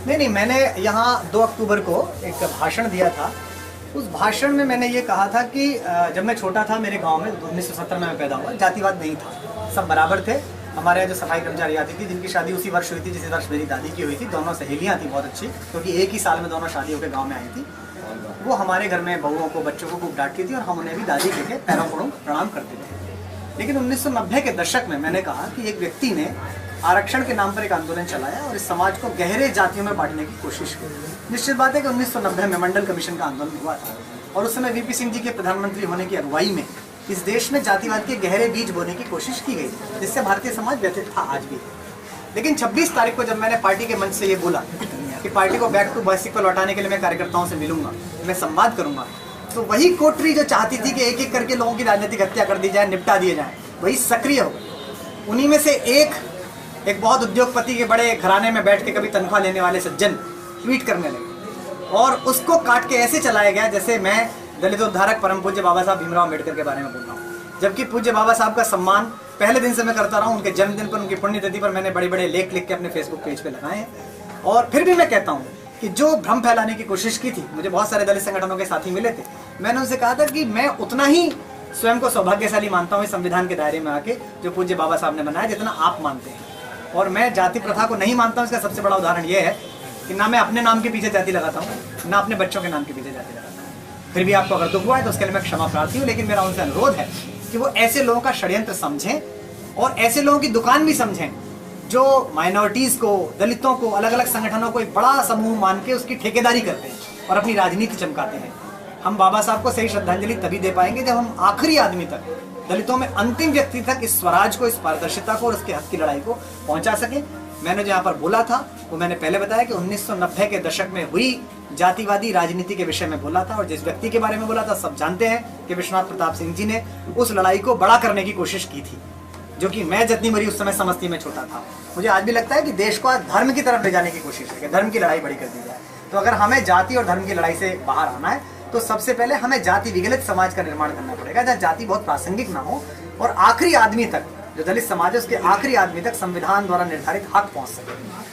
नहीं, मैंने यहाँ 2 अक्टूबर को एक भाषण दिया था। उस भाषण में मैंने ये कहा था कि जब मैं छोटा था मेरे गांव में 1970 में मैं पैदा हुआ, जातिवाद नहीं था, सब बराबर थे। हमारे यहाँ जो सफाई कर्मचारी आती थी जिनकी शादी उसी वर्ष हुई थी जिस वर्ष मेरी दादी की हुई थी, दोनों सहेलियाँ थी बहुत अच्छी, क्योंकि एक ही साल में दोनों शादी होकर गाँव में आई थी। वो हमारे घर में बहुओं को, बच्चों को खूब डांटती थी और हम उन्हें भी दादी कह के पैरों पड़ों प्रणाम करते थे। लेकिन 1990 के दशक में मैंने कहा कि एक व्यक्ति ने आरक्षण के नाम पर एक आंदोलन चलाया और इस समाज को गहरे जातियों में बांटने की कोशिश की। निश्चित बात है कि 1990 में मंडल कमीशन का आंदोलन हुआ था और उस समय वीपी सिंह जी के प्रधानमंत्री होने की अगुवाई में इस देश में जातिवाद के गहरे बीज बोने की कोशिश की गई, जिससे भारतीय समाज व्यथित था आज भी। लेकिन 26 तारीख को जब मैंने पार्टी के मंच से ये बोला कि पार्टी को बैक टू बेसिक पर लौटाने के लिए मैं कार्यकर्ताओं से मिलूंगा, मैं संवाद करूंगा, तो वही कोटरी जो चाहती थी कि एक एक करके लोगों की राजनीतिक हत्या कर दी जाए, निपटा दिए जाए, वही सक्रिय हो गई। उन्हीं में से एक बहुत उद्योगपति के बड़े घराने में बैठ के कभी तनख्वाह लेने वाले सज्जन ट्वीट करने लगे और उसको काट के ऐसे चलाया गया जैसे मैं दलित उद्धारक परम पूज्य बाबा साहब भीमराव अम्बेडकर के बारे में बोल रहा हूँ। जबकि पूज्य बाबा साहब का सम्मान पहले दिन से मैं करता रहा हूँ। उनके जन्मदिन पर, उनकी पुण्यतिथि पर मैंने बड़े बड़े लेख लिख के अपने फेसबुक पेज पे लगाए हैं। और फिर भी मैं कहता हूँ कि जो भ्रम फैलाने की कोशिश की थी, मुझे बहुत सारे दलित संगठनों के साथी मिले थे, मैंने उनसे कहा था कि मैं उतना ही स्वयं को सौभाग्यशाली मानता हूँ इस संविधान के दायरे में आके जो पूज्य बाबा साहब ने बनाया, जितना आप मानते हैं। और मैं जाति प्रथा को नहीं मानता हूँ। इसका सबसे बड़ा उदाहरण ये है कि ना मैं अपने नाम के पीछे जाति लगाता हूँ, ना अपने बच्चों के नाम के पीछे जाति लगाता हूँ। फिर भी आपको अगर दुख हुआ है तो उसके लिए मैं क्षमा प्रार्थी हूँ, लेकिन मेरा उनसे अनुरोध है कि वो ऐसे लोगों का षड्यंत्र समझें और ऐसे लोगों की दुकान भी समझें जो माइनॉरिटीज को, दलितों को, अलग अलग संगठनों को एक बड़ा समूह मान के उसकी ठेकेदारी करते हैं और अपनी राजनीति चमकाते हैं। हम बाबा साहब को सही श्रद्धांजलि तभी दे पाएंगे जब हम आखिरी आदमी तक, दलितों में अंतिम व्यक्ति तक इस स्वराज को, इस पारदर्शिता को और उसके हक की लड़ाई को पहुंचा सके। मैंने जो यहाँ पर बोला था वो मैंने पहले बताया कि 1990 के दशक में हुई जातिवादी राजनीति के विषय में बोला था और जिस व्यक्ति के बारे में बोला था सब जानते हैं कि विश्वनाथ प्रताप सिंह जी ने उस लड़ाई को बड़ा करने की कोशिश की थी, जो कि मैं जितनी मरी उस समय समझती में छोटा था। मुझे आज भी लगता है कि देश को आज धर्म की तरफ ले जाने की कोशिश है कि धर्म की लड़ाई बड़ी कर दी जाए। तो अगर हमें जाति और धर्म की लड़ाई से बाहर आना है तो सबसे पहले हमें जाति विगलित समाज का निर्माण करना पड़ेगा, जहाँ जाति बहुत प्रासंगिक ना हो और आखिरी आदमी तक, जो दलित समाज है उसके आखिरी आदमी तक संविधान द्वारा निर्धारित हक पहुंच सके।